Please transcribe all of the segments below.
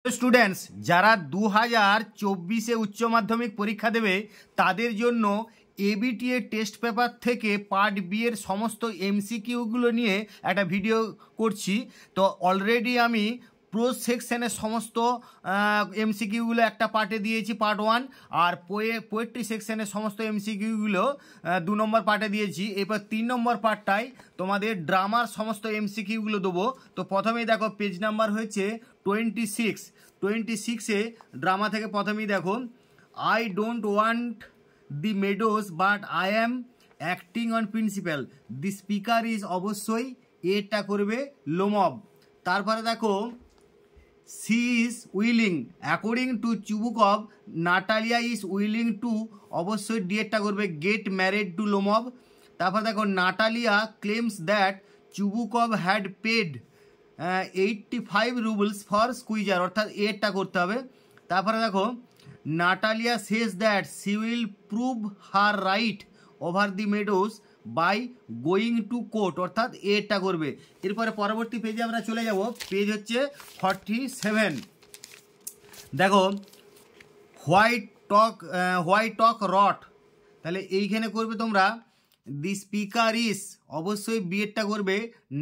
Students যারা 2024 উচ্চ মাধ্যমিক পরীক্ষা দেবে তাদের জন্য এবিটি এর টেস্ট পেপার থেকে পার্ট বি এর সমস্ত এমসিকিউগুলো নিয়ে একটা ভিডিও করছি। তো অলরেডি আমি প্রোজ সেকশনের সমস্ত এমসিকিউগুলো একটা পার্টে দিয়েছি, পার্ট 1, আর পোয়েট্রি সেকশনের সমস্ত এমসিকিউগুলো 2 নম্বর পার্টে দিয়েছি। এরপর 3 নম্বর পার্টটাই তোমাদের ড্রামার সমস্ত এমসিকিউগুলো দেবো। তো প্রথমেই দেখো পেজ নাম্বার হয়েছে 26 ড্রামা থেকে প্রথমেই দেখো, I don't want the meadows but I am acting on principle, the speaker is অবশ্যই এটা করবে লোমব। তারপরে দেখো she is willing according to Chubukov, Natalia is willing to অবশ্যই ডিএটা করবে গেট ম্যারিড টু লোমব। তারপর দেখো Natalia claims that Chubukov had paid 85 roubles for Squeezer, অর্থাৎ এটা করতে হবে। তারপরে দেখো Natalia says that she will prove her right over the Meadows by going to court, অর্থাৎ এটা করবে। এরপরে পরবর্তী পেজে আমরা চলে যাব, পেজ হচ্ছে 47। দেখো হোয়াইট টক রট, তাহলে এইখানে করবে তোমরা দি স্পিকার ইজ, অবশ্যই বিএডটা করবে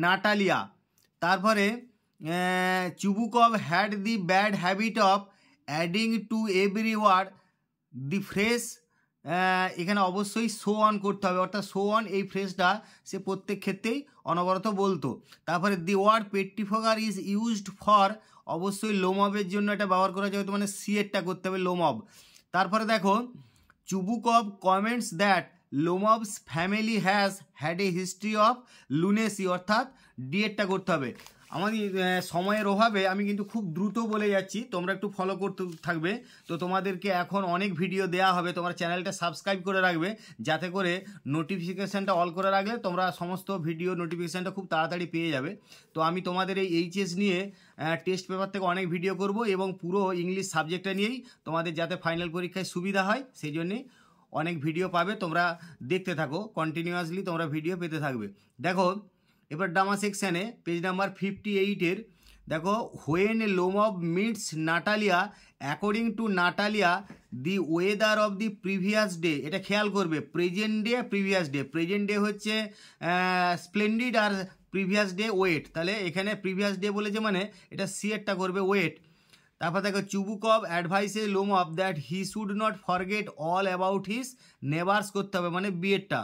নাটালিয়া। তারপরে Chubukov had the bad habit of adding to every word the phrase, এখানে অবশ্যই শো অন করতে হবে, অর্থাৎ শো অন এই ফ্রেজটা সে প্রত্যেক ক্ষেত্রেই অনবরত বলতো। তারপরে the word pettifogger is used for, অবশ্যই লোমবের জন্য এটা ব্যবহার করা যায়, মানে সি এরটা করতে হবে লোমব। তারপরে দেখো Chubukov comments that Lomov's family has had a history of lunacy, অর্থাৎ ডিএডটা করতে হবে। আমাদের সময়ের অভাবে আমি কিন্তু খুব দ্রুত বলে যাচ্ছি, তোমরা একটু ফলো করতে থাকবে। তো তোমাদেরকে এখন অনেক ভিডিও দেওয়া হবে, তোমার চ্যানেলটা সাবস্ক্রাইব করে রাখবে, যাতে করে নোটিফিকেশানটা অল করে রাখলে তোমরা সমস্ত ভিডিও নোটিফিকেশানটা খুব তাড়াতাড়ি পেয়ে যাবে। তো আমি তোমাদের এই এইচএস নিয়ে টেস্ট পেপার থেকে অনেক ভিডিও করব, এবং পুরো ইংলিশ সাবজেক্টটা নিয়েই তোমাদের যাতে ফাইনাল পরীক্ষায় সুবিধা হয় সেই জন্যে অনেক ভিডিও পাবে। তোমরা দেখতে থাকো, কন্টিনিউয়াসলি তোমরা ভিডিও পেতে থাকবে। দেখো এবার ড্রামা সেকশানে পেজ নাম্বার 58 দেখো, when Lomov meets Natalia according to Natalia the weather of the previous day, এটা খেয়াল করবে, present day previous day, present day হচ্ছে স্প্লেন্ডিড আর প্রিভিয়াস ডে ওয়েট, তাহলে এখানে প্রিভিয়াস ডে বলেছে মানে এটা সি এরটা করবে ওয়েট। তারপর দেখো চুবুকভ অ্যাডভাইসে Lomov that he should not forget all about his neighbours করতে হবে, মানে বিএডটা।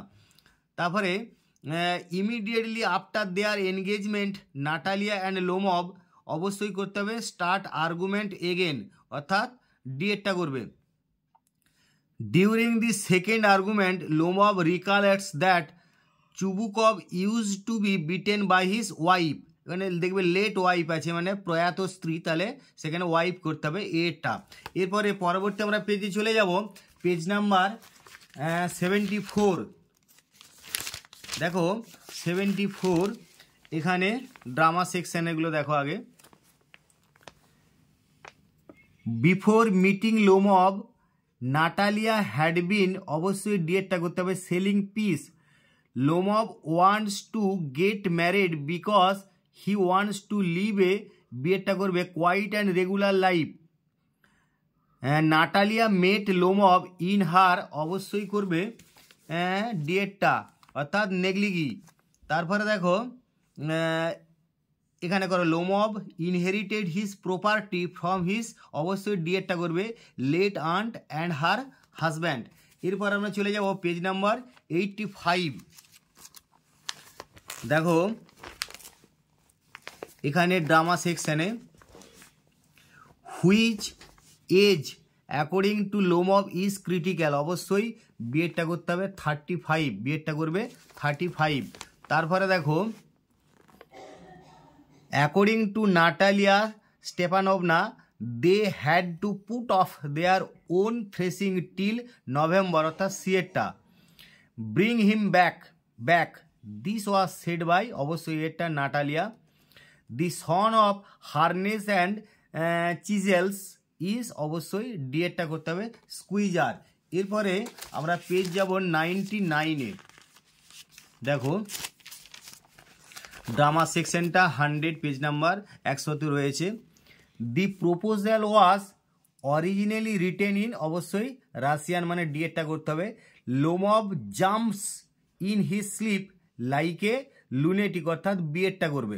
তারপরে immediately after their engagement Natalia and Lomov, অবশ্যই করতে হবে স্টার্ট আর্গুমেন্ট এগেন, অর্থাৎ ডিএডটা করবে। During the second argument Lomov recollects that Chubukov use to be beaten by his wife, এখানে দেখবে লেট ওয়াইফ আছে, মানে প্রয়াত স্ত্রী, তাহলে সেখানে ওয়াইফ করতে হবে এটা। এরপরে পরবর্তী আমরা পেজে চলে যাব, পেজ নাম্বার 74। দেখো 74 এখানে ড্রামা সেকশন এগুলো দেখো আগে, before meeting Lomov Natalia had been, অবশ্যই ডিএডটা করতে হবে shelling peas, Lomov wants to get married because he wants to live a, বিএডটা করবে quiet and regular life. Natalia met Lomov in her, অবশ্যই করবে ডিএডটা, অর্থাৎ নেগলিগি। তারপরে দেখো এখানে করো Lomov inherited his property from his, অবশ্যই ডিএডটা করবে late aunt and her husband. এরপর আমরা চলে যাব পেজ নাম্বার 85। দেখো এখানে ড্রামা সেকশানে which age according to Lomov is critical, অবশ্যই বিএডটা করতে হবে 35, বিএডটা করবে 35। তারপরে দেখো according to Natalia Stepanovna they had to put off their own threshing till November, অর্থাৎ সিএরটা। Bring him back this was said by, অবশ্যই এটা Natalia. The son of harness and chisels is, অবশ্যই ডিএডটা করতে হবে স্কুইজার। এরপরে আমরা পেজ যাব 99-এ। দেখো ড্রামা সেকশনটা 100 পেজ নাম্বার 100 রয়েছে। The proposal was originally written in, অবশ্যই রাশিয়ান মানে ডিএটটা করতে হবে। Lomov jumps in his sleep like a lunatic, অর্থাৎ বিএডটা করবে।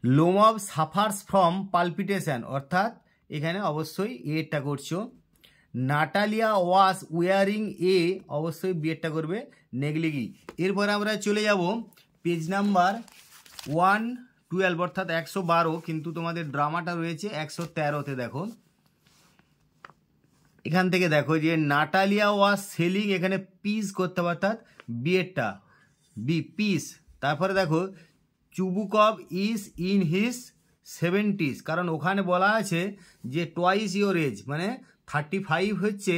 লোমভ সাফার্স ফ্রম পালপিটেশন, অর্থাৎ এখানে অবশ্যই এটা করছো। নাটালিয়া ওয়াজ ওয়ারিং এ, অবশ্যই বিএডটা করবে নেগলিগি। এরপরে আমরা চলে যাব পেজ নাম্বার 112, অর্থাৎ 112, কিন্তু তোমাদের ড্রামাটা রয়েছে 113-তে। দেখো এখান থেকে দেখো যে নাটালিয়া ওয়াজ সেলিং, এখানে পিস করতে হবে, অর্থাৎ বিএডটা বি পিস। তারপরে দেখো Chubukov is in his 70s, কারণ ওখানে বলা আছে যে টোয়াইস ইয়োর এজ, মানে 35 হচ্ছে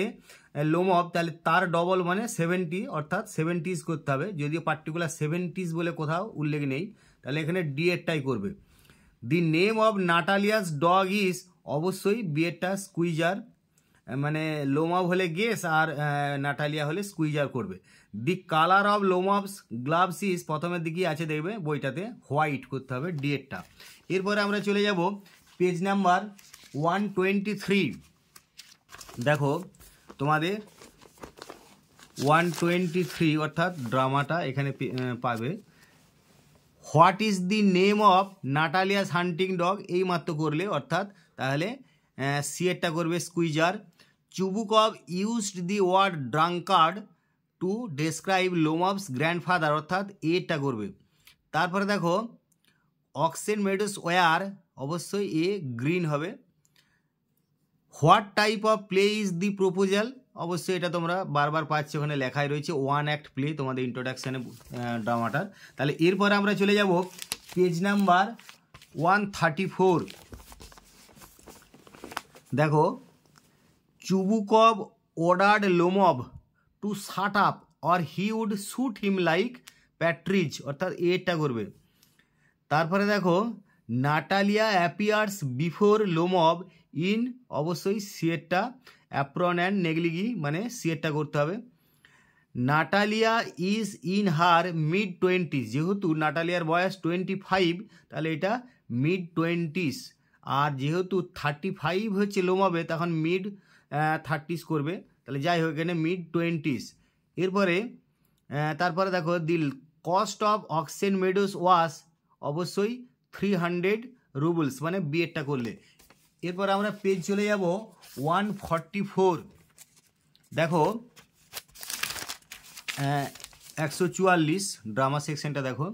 লোমভ, তাহলে তার ডবল মানে 70, অর্থাৎ 70s করতে হবে। যদিও পার্টিকুলার 70s বলে কোথাও উল্লেখ নেই, তাহলে এখানে ডিএডটাই করবে। The name of Natalia's dog is, অবশ্যই বিএডটা স্কুইজার, মানে লোমভ হলে গেস আর নাটালিয়া হলে স্কুইজার করবে। The colour of Lomov's gloves is, প্রথমের দিকেই আছে দেখবে বইটাতে, হোয়াইট করতে হবে ডিএডটা। এরপরে আমরা চলে যাব পেজ নাম্বার 123। দেখো তোমাদের 123, অর্থাৎ ড্রামাটা এখানে পাবে। What is the name of Natalia's hunting dog, এই মাত্র করলে, অর্থাৎ তাহলে সিএরটা করবে Squeezer. Chubukov used the word drunkard to describe Lomov's grandfather, অর্থাৎ এটা করবে। তারপরে দেখো অক্সেন মেডোস ওয়ার, অবশ্যই এ গ্রিন হবে। What type of play is The Proposal, অবশ্যই এটা তোমরা বারবার পাচ্ছ, ওখানে লেখাই রয়েছে 1 অ্যাক্ট প্লে তোমাদের ইন্ট্রোডাকশানে ড্রামাটার। তাহলে এরপরে আমরা চলে যাব পেজ নাম্বার 134। দেখো Chubukov ordered Lomov to shut up or he would shoot him like partridge, অর্থাৎ এটা করবে। তারপরে দেখো Natalia appears before Lomov in, অবশ্যই সিএরটা অ্যাপ্রন অ্যান্ড নেগলিগি, মানে সিএরটা করতে হবে। Natalia is in her mid 20s, যেহেতু নাটালিয়ার বয়স 25, তাহলে এটা মিড 20s, আর যেহেতু 35 হচ্ছে লোমভে, তখন মিড 30s করবে, তাহলে যাই হোক এখানে মিড 20s। এরপরে তারপরে দেখো the cost of oxen Meadows was, অবশ্যই 300 রুবলস, মানে বিএডটা করলে। এরপর আমরা পেজ চলে যাব 144। দেখো 144 ড্রামা সেকশনটা দেখো।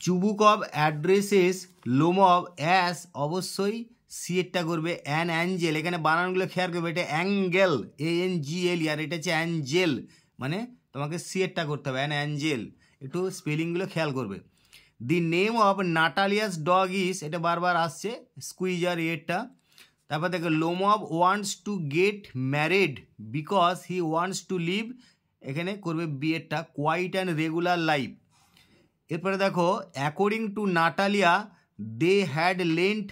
চুবুকভ অ্যাড্রেসেস লোমভ অ্যাস, অবশ্যই সিএরটা করবে অ্যান অ্যাঞ্জেল, এখানে বানানগুলো খেয়াল করবে, এটা অ্যাঙ্গেল ANGL, আর এটা হচ্ছে অ্যাঞ্জেল, মানে তোমাকে সিএরটা করতে হবে অ্যান অ্যাঞ্জেল, একটু স্পেলিংগুলো খেয়াল করবে। The name of Natalia's dog is, এটা বারবার আসছে স্কুইজার এরটা। তারপর দেখো Lomov wants to get married because he wants to live, এখানে করবে বিএডটা কোয়াইট অ্যান্ড রেগুলার লাইফ। এরপরে দেখো according to Natalia they had lent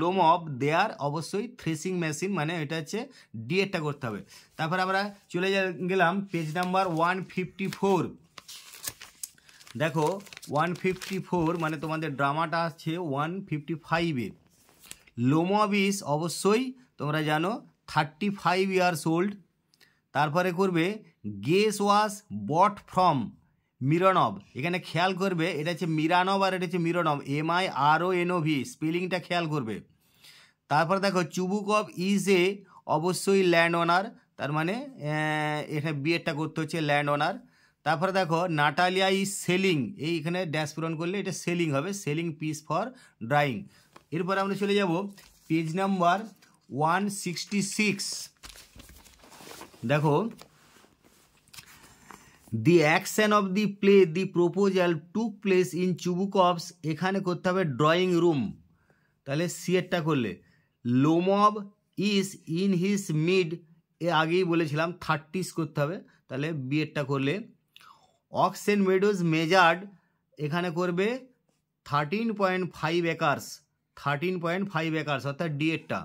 Lomov their, অবশ্যই থ্রেসিং মেশিন, মানে এটা হচ্ছে ডিএডটা করতে হবে। তারপরে আমরা চলে গেলাম পেজ নাম্বার 154। দেখো 154, মানে তোমাদের ড্রামাটা আছে 155-এ। লোমভ ইজ, অবশ্যই তোমরা জানো 35 years old। তারপরে করবে Guess was bought from Mironov, এখানে খেয়াল করবে এটা হচ্ছে মিরানভ আর এটা হচ্ছে মিরনভ, MIRONOV, স্পেলিংটা খেয়াল করবে। তারপর দেখো চুবুকভ ইজ এ, অবশ্যই ল্যান্ড ওনার, তার মানে এখানে বিএডটা করতে হচ্ছে ল্যান্ড ওনার। তারপরে দেখো নাটালিয়া ইজ সেলিং, এইখানে ড্যাশ পূরণ করলে এটা সেলিং হবে, সেলিং পিস ফর ড্রাইং। এরপর আমরা চলে যাব পেজ নাম্বার 166। দেখো the action of the play The Proposal took place in Chubukov's, এখানে করতে হবে ড্রয়িং রুম, তাহলে সিএরটা করলে। Lomov is in his mid, এ আগেই বলেছিলাম 30s করতে হবে, তাহলে বিএডটা করলে। অক্সেন মেডোজ মেজার্ড, এখানে করবে 13.5 acres, 13.5 acres, অর্থাৎ ডিএডটা।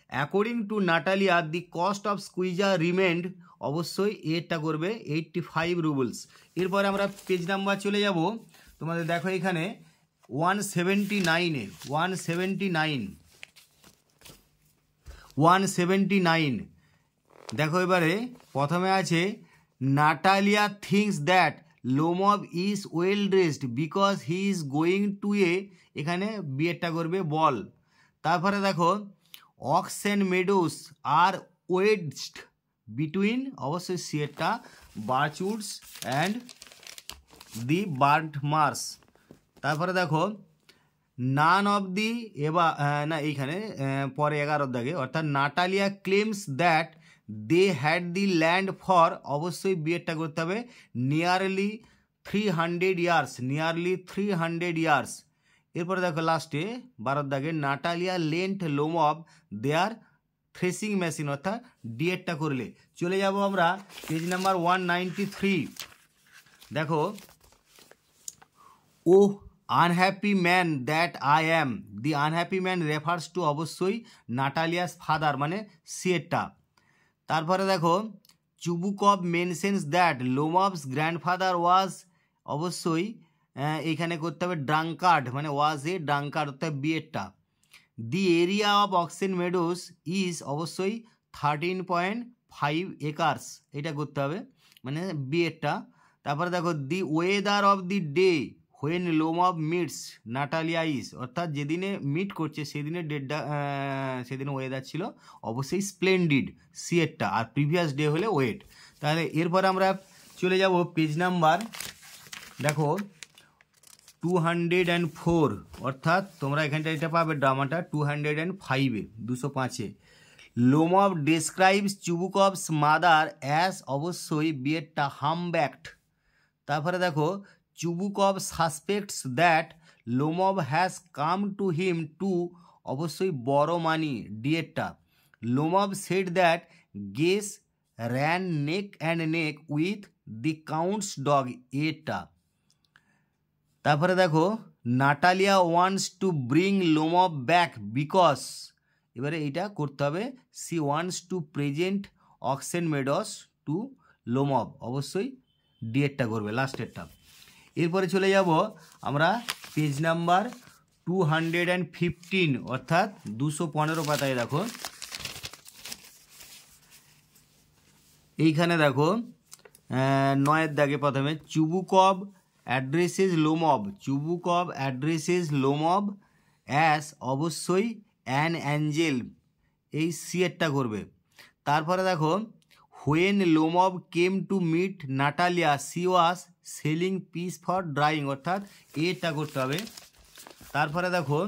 According to Natalia the cost of Squeezer remained, অবশ্যই এরটা করবে 85 রুবলস। এরপরে আমরা পেজ নাম্বার চলে যাব, তোমাদের দেখো এখানে 179 দেখো এবারে প্রথমে আছে Natalia things that লোমব is well dressed because he is going to এখানে বিয়েটা করবে বল। তারপরে দেখো অক্সেন মেডোস আর ওয়েডসড বিটুইন, অবশ্যই সিয়েরটা, বার্চউডস অ্যান্ড দি বার্ড মার্স। তারপরে দেখো নান অফ দি এবার না এইখানে পরে 11 দাগে, অর্থাৎ Natalia claims that they had the land for, অবশ্যই বিয়েরটা করতে হবে, নিয়ারলি 300 ইয়ার্স। এরপরে দেখো লাস্টে 12 দাগে নাটালিয়া লেন্ট লোমব দেয়ার থ্রেসিং মেশিন, অর্থাৎ ডিএরটা করলে। চলে যাব আমরা পেজ নাম্বার 193। দেখো oh unhappy man that I am, the unhappy man refers to অবশ্যই নাটালিয়াস ফাদার মানে সিয়েরটা। তারপরে দেখো Chubukov mentions that Lomov's grandfather was, অবশ্যই এইখানে করতে হবে ড্রাঙ্কার্ড মানে ওয়াজ এ ড্রাঙ্কার্ড, অর্থাৎ বিয়েরটা। The area of oxen Meadows is, অবশ্যই 13.5 একর্স, এটা করতে হবে মানে বিয়েরটা। তারপরে দেখো the weather of the day when Lomov meets Natalia is, অর্থাৎ যেদিনে মিট করছে সেদিনে ডেটটা সেদিনে ওয়েদার ছিল অবশ্যই স্প্লেন্ডিড সিয়েরটা, আর প্রিভিয়াস ডে হলে ওয়েট। তাহলে এরপরে আমরা চলে যাব পেজ নাম্বার দেখো 204, অর্থাৎ তোমরা এখানটা এটা পাবে ড্রামাটা 205-এ 205-এ। Lomov describes Chubukov's mother as, অবশ্যই বিয়েরটা হামব্যাকড। তারপরে দেখো Chubukov suspects that Lomov has come to him to, অবশ্যই বড় মানি ডিয়েরটা। Lomov said that Guess ran neck and neck with the Count's dog, এরটা। তারপরে দেখো Natalia wants to bring Lomov back because, এবারে এইটা করতে হবে she wants to present Oxen Meadows to Lomov, অবশ্যই ডিএরটা করবে লাস্টেরটা। এরপরে চলে যাব আমরা পেজ নাম্বার 215, অর্থাৎ 215 পাতায়। দেখো এইখানে দেখো 9 দাগে প্রথমে চুবুকভ অ্যাড্রেসেস লোমব অ্যাস, অবশ্যই অ্যান অ্যাঞ্জেল, এই সিয়েরটা করবে। তারপরে দেখো when Lomov came to meet Natalia she was shelling peas for drying, অর্থাৎ এটা করতে হবে। তারপরে দেখো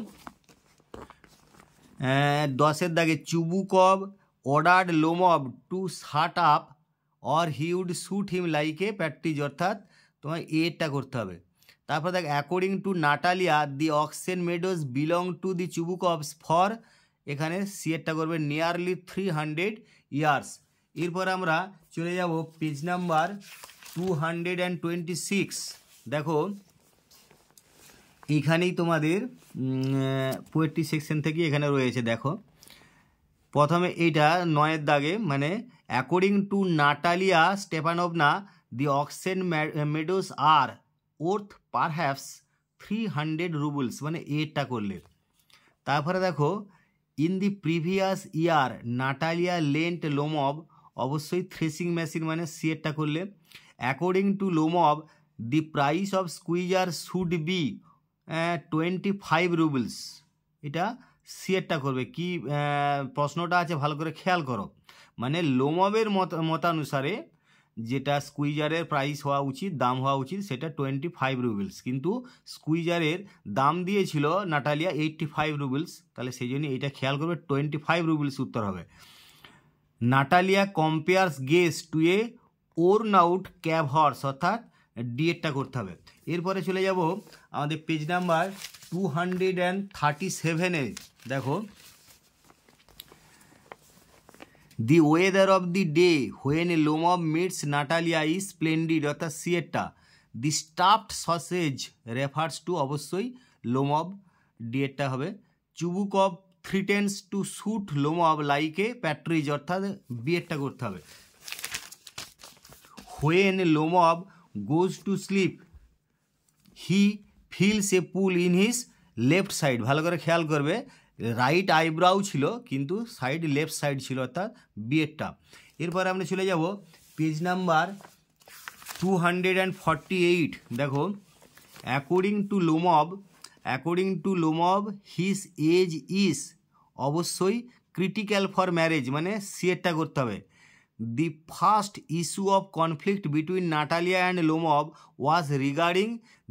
10 দাগে Chubukov ordered Lomov to shut up or he would shoot him like a partridge, অর্থাৎ তোমার এটা করতে হবে। তারপর দেখ according to Natalia the oxen Meadows belong to the Chubukovs for, এখানে সিয়েরটা করবে নিয়ারলি 300 ইয়ার্স। এরপর আমরা চলে যাব পেজ নাম্বার 226। দেখো এইখানেই তোমাদের পোয়েট্রি সেকশন থেকে এখানে রয়েছে। দেখো প্রথমে এইটা 9 দাগে মানে according to Natalia Stepanovna the oxen meadows are worth perhaps 300 roubles, মানে এটা করলে। তারপরে দেখো in the previous year Natalia lent Lomov, অবশ্যই থ্রেসিং মেশিন মানে সিয়েরটা করলে। According to Lomov the price of Squeezer should be 25 roubles, এটা সিয়েরটা করবে। কি প্রশ্নটা আছে ভালো করে খেয়াল করো, মানে লোমবের মতানুসারে যেটা স্কুইজারের প্রাইস হওয়া উচিত, দাম হওয়া উচিত, সেটা 25 রুবলস, কিন্তু স্কুইজারের দাম দিয়েছিল নাটালিয়া 85 রুবলস, তাহলে সেই জন্য এইটা খেয়াল করবে 25 রুবলস উত্তর হবে। নাটালিয়া কম্পেয়ার্স গেস টু এ ওর্ন আউট ক্যাব হর্স, অর্থাৎ ডিএরটা করতে হবে। এরপরে চলে যাব আমাদের পেজ নাম্বার 237-এ। দেখো the weather of the day when Lomov meets Natalia is splendid, অর্থাৎ সিয়েরটা। The stuffed sausage refers to, অবশ্যই লোমব, ডিএরটা হবে। Chubukov threatens to shoot Lomov like a partridge, অর্থাৎ বিএরটা করতে হবে। When Lomov goes to sleep he feels a pull in his left side, ভালো করে খেয়াল করবে, রাইট আইব্রাউ ছিল কিন্তু সাইড লেফট সাইড ছিল, অর্থাৎ বিয়েরটা। এরপরে আমরা চলে যাব পেজ নাম্বার 248। দেখো, according to Lomov his age is, অবশ্যই ক্রিটিক্যাল ফর ম্যারেজ, মানে সিয়েরটা করতে হবে। The first issue of conflict between Natalia and Lomov was regarding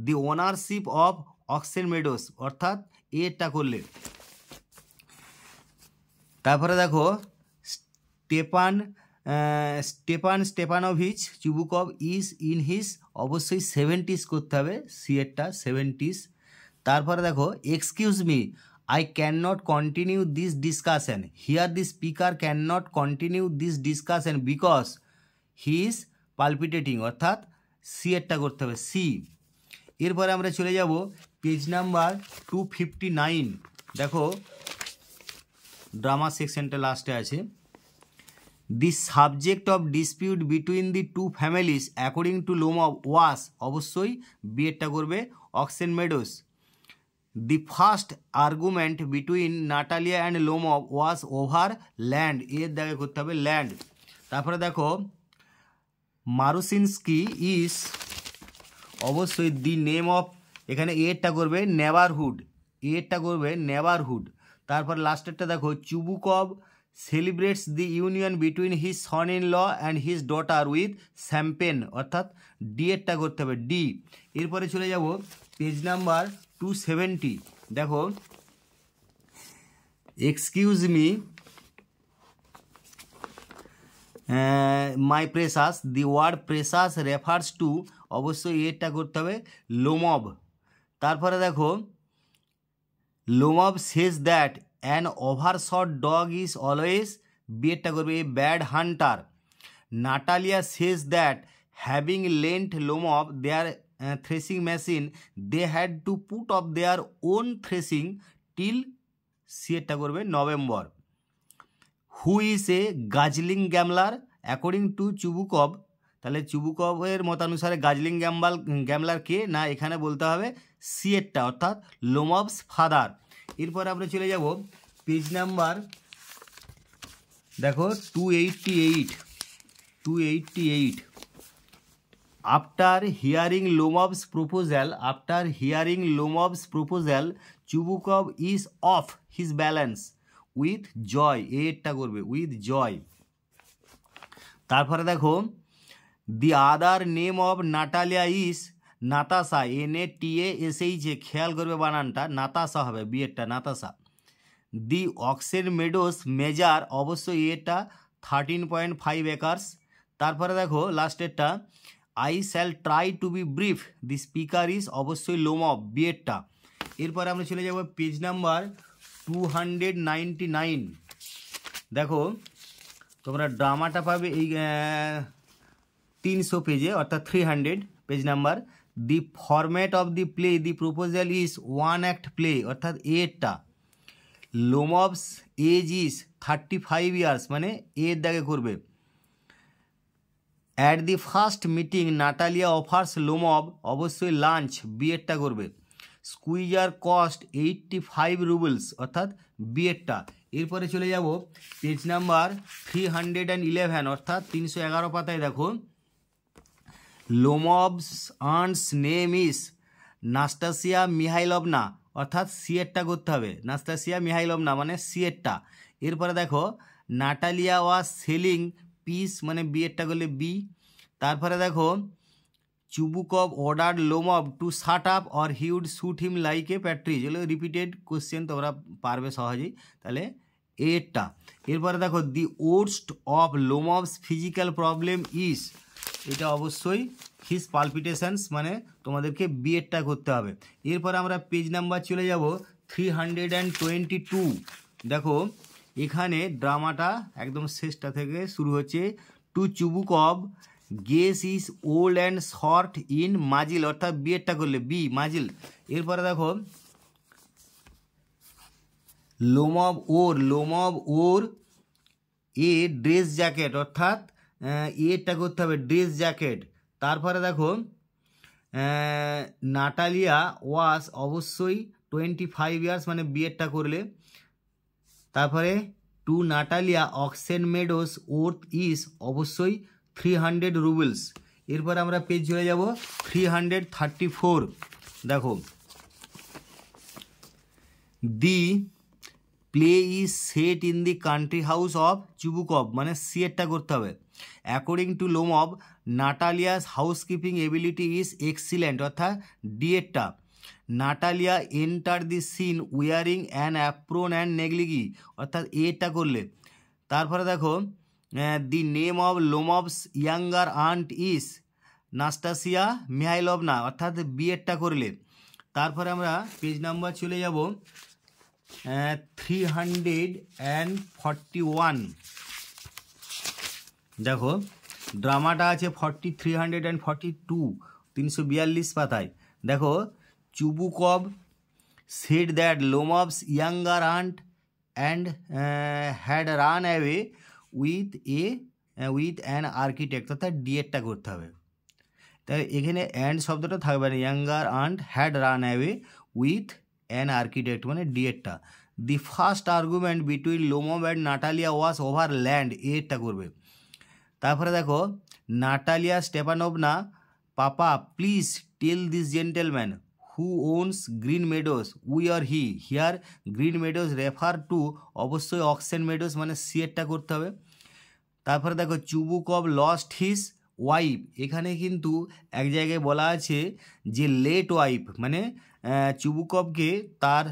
the ownership of oxen meadows, অর্থাৎ এরটা করলে। তারপরে দেখো Stepanovich Chubukov is in his, অবশ্যই 70s করতে হবে, সিয়েরটা 70s। তারপরে দেখো excuse me, I cannot continue this discussion. Here the speaker cannot continue this discussion because he is palpitating, অর্থাৎ সি এরটা করতে হবে, সি। এরপরে আমরা চলে যাব পেজ নাম্বার 259। দেখো ড্রামা সেকশনটা লাস্টে আছে। The subject of dispute between the two families according to Lomov was, অবশ্যই বিয়েরটা করবে Oxen Meadows. The first argument between Natalia and Lomov was over land, এর দাগে করতে হবে ল্যান্ড। তারপরে দেখো মারুসিনস্কি ইজ, অবশ্যই দি নেম অফ, এখানে এরটা করবে নেবারহুড, এরটা করবে নেবারহুড। তারপর লাস্টেরটা দেখো Chubukov celebrates the union between his son in law and his daughter with champagne, অর্থাৎ ডি এরটা করতে হবে, ডি। এরপরে চলে যাব পেজ নাম্বার 270। দেখো excuse me my precious, the word precious refers to, অবশ্যই এরটা করতে হবে লোমব। তারপরে দেখো Lomov says that an overshot dog is always, বিয়েরটা করবে a bad hunter. Natalia says that having lent Lomov their threshing machine they had to put off their own threshing till, সিয়েরটা করবে November. Who is a guzzling gambler according to Chubukov, তাহলে চুবুকভের মতানুসারে গাজলিং গ্যামলার কে, না এখানে বলতে হবে সিয়েরটা, অর্থাৎ লোমবস ফাদার। এরপর আমরা চলে যাব পেজ নাম্বার দেখো 288। After hearing Lomob's proposal, Chubukov is off his balance with joy, এরটা করবে with joy। তারপরে দেখো the other name of Natalia is Natasha, NATASH, খেয়াল করবে বানানটা, নাতাশা হবে, বিয়েরটা Natasha. The oxen Meadows measure, অবশ্যই এটা 13.5 একর্স। তারপরে দেখো লাস্টেরটা I shall try to be brief, the speaker is, অবশ্যই লোমব, বিয়েরটা। এরপরে আমরা চলে যাব পেজ নাম্বার 299। দেখো তোমরা ড্রামাটা পাবে এই 300 পেজে, অর্থাৎ 300 page number. The format of the play, The proposal is 1 act play, অর্থাৎ এরটা। লোমবস এজ ইজ 35 years, মানে এর দাগে করবে। At the first meeting Natalia offers লোমব, অবশ্যই লাঞ্চ, বিয়েরটা করবে। স্কুইজার কস্ট 85 রুবলস, অর্থাৎ বিয়েরটা। এরপরে চলে যাব পেজ নাম্বার 311, অর্থাৎ 311 পাতায়। দেখো লোমবস aunts name is Nastasia Mikhailovna, অর্থাৎ সিয়েরটা করতে হবে, নাস্টাসিয়া মিহাইলভনা মানে সিয়েরটা। এরপরে দেখো নাটালিয়া ওয়াজ সেলিং পিস, মানে বিয়েরটা করলে বি। তারপরে দেখো Chubukov order Lomov to shut up or he would shoot him like a partridge, এগুলো রিপিটেড কোশ্চেন, তোমরা পারবে সহজেই, তাহলে এরটা। এরপরে দেখো the worst of Lomov's physical problem is, এটা অবশ্যই হিজ পালপিটেশনস, মানে তোমাদেরকে বিয়েরটা করতে হবে। এরপরে আমরা পেজ নাম্বার চলে যাব 322। দেখো এখানে ড্রামাটা একদম শেষটা থেকে শুরু হচ্ছে। To Chubukov Guess is old and short in muzzle, অর্থাৎ বিয়েরটা করলে বি, মাজিল। এরপরে দেখো লোমব ওর এ ড্রেস জ্যাকেট, অর্থাৎ এরটা করতে হবে ড্রেস জ্যাকেট। তারপরে দেখো নাটালিয়া ওয়াস অবশ্যই 25 ইয়ার্স মানে বিএডটা করলে। তারপরে to Natalia oxen meadows worth is অবশ্যই 300 রুবেলস। এরপর আমরা পেজ চলে যাব 334। দেখো, the play is set in the country house of Chubukov, মানে সিএরটা করতে হবে। According to Lomov Natalia's housekeeping ability is excellent, অর্থাৎ ডিএডটা। Natalia enter the scene wearing an apron and negligee, অর্থাৎ এটা করলে। তারপরে দেখো, the name of Lomov's younger aunt is Nastasia Mikhailovna, অর্থাৎ বিএডটা করলে। তারপরে আমরা পেজ নাম্বার চলে যাব 341। দেখো, ড্রামাটা আছে 342, 342 পাতায়। দেখো, Chubukov said that Lomov's younger aunt and had run away with an architect, অর্থাৎ ডিএডটা করতে হবে। তাই এখানে অ্যান্ড শব্দটা থাকবে না, younger aunt had run away with an architect মানে ডিএডটা। The first argument between Lomov and Natalia was over land, এরটা করবে। তারপরে দেখো, Natalia Stepanovna papa please tell this gentleman who owns Green Meadows we or he here Green Meadows refer to অবশ্যই Oxen Meadows মানে সিএরটা করতে হবে। তারপরে দেখো, চুবুকভ লস্ট হিজ ওয়াইফ, এখানে কিন্তু এক জায়গায় বলা আছে যে লেট ওয়াইফ মানে চুবুকভকে তার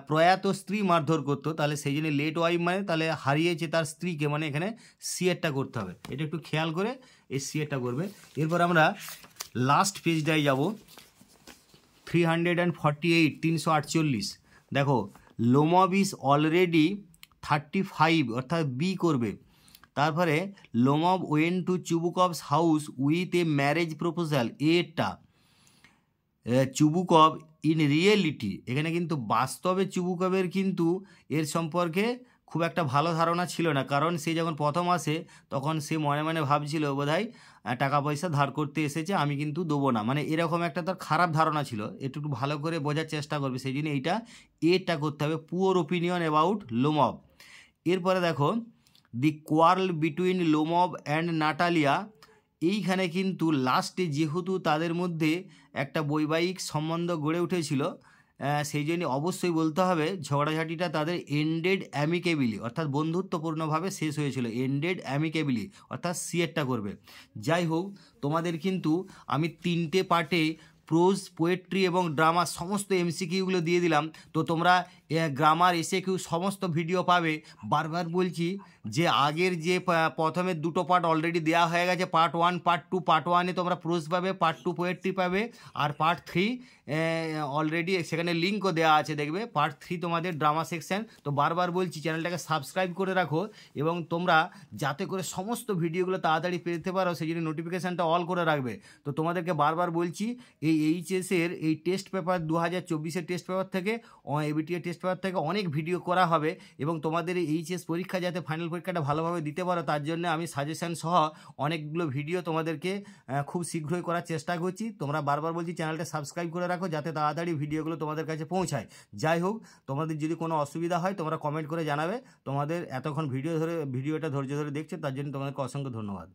প্রয়াত স্ত্রী মারধর করতো, তাহলে সেই জন্য লেট ওয়াইফ মানে তাহলে হারিয়েছে তার স্ত্রীকে, মানে এখানে সিএরটা করতে হবে। এটা একটু খেয়াল করে এই সিএরটা করবে। এরপর আমরা লাস্ট পেজটায় যাব 348, 348। দেখো, লোমভ ইজ অলরেডি 35, অর্থাৎ বি করবে। তারপরে Lomov went to Chubukov's house with a marriage proposal, এটা চুবুকভ ইন রিয়েলিটি, এখানে কিন্তু বাস্তবে চুবুকভের কিন্তু এর সম্পর্কে খুব একটা ভালো ধারণা ছিল না, কারণ সে যখন প্রথম আসে তখন সে মনে মনে ভাবছিল বোধহয় টাকা পয়সা ধার করতে এসেছে, আমি কিন্তু দেবো না, মানে এরকম একটা তার খারাপ ধারণা ছিল। একটু ভালো করে বোঝার চেষ্টা করবে, সেই জন্য এইটা এটা করতে হবে, পুয়ার ওপিনিয়ন অ্যাবাউট লোমভ। এরপরে দেখো, the quarrel between Lomov and Natalia, এইখানে কিন্তু লাস্টে যেহেতু তাদের মধ্যে একটা বৈবাহিক সম্বন্ধ গড়ে উঠেছিল, সেই জন্য অবশ্যই বলতে হবে ঝগড়াঝাটিটা তাদের এন্ডেড অ্যামিকেবলি, অর্থাৎ বন্ধুত্বপূর্ণভাবে শেষ হয়েছিল, এন্ডেড অ্যামিকেবলি, অর্থাৎ সিএরটা করবে। যাই হোক, তোমাদের কিন্তু আমি 3টে পার্টে প্রোজ, পোয়েট্রি এবং ড্রামা সমস্ত এমসিকিউগুলো দিয়ে দিলাম। তো তোমরা গ্রামার এসএকিউ সমস্ত ভিডিও পাবে। বারবার বলছি যে আগের যে প্রথমে 2টো পার্ট অলরেডি দেওয়া হয়ে গেছে, পার্ট 1, পার্ট 2। পার্ট 1-এ তোমরা প্রোজ পাবে, পার্ট 2 পোয়েট্রি পাবে, আর পার্ট 3 অলরেডি সেখানে লিঙ্কও দেওয়া আছে, দেখবে পার্ট 3 তোমাদের ড্রামা সেকশন। তো বারবার বলছি চ্যানেলটাকে সাবস্ক্রাইব করে রাখো, এবং তোমরা যাতে করে সমস্ত ভিডিওগুলো তাড়াতাড়ি পেতে পারো সেই জন্য নোটিফিকেশানটা অল করে রাখবে। তো তোমাদেরকে বারবার বলছি এই এইচএসের এই টেস্ট পেপার 2024-এর টেস্ট পেপার থেকে, এবিটিএ টেস্ট পেপার থেকে অনেক ভিডিও করা হবে, এবং তোমাদের এই এইচএস পরীক্ষা যাতে ফাইনাল পরীক্ষাটা ভালোভাবে দিতে পারো তার জন্য আমি সাজেশন সহ অনেকগুলো ভিডিও তোমাদেরকে খুব শীঘ্রই করার চেষ্টা করছি। তোমরা বারবার বলছি চ্যানেলটা সাবস্ক্রাইব করে রাখো যাতে তাড়াতাড়ি ভিডিওগুলো তোমাদের কাছে পৌঁছায়। যাই হোক, তোমাদের যদি কোনো অসুবিধা হয় তোমরা কমেন্ট করে জানাবে। তোমাদের এতক্ষণ ভিডিওটা ধৈর্য ধরে দেখছো তার জন্য তোমাদেরকে অসংখ্য ধন্যবাদ।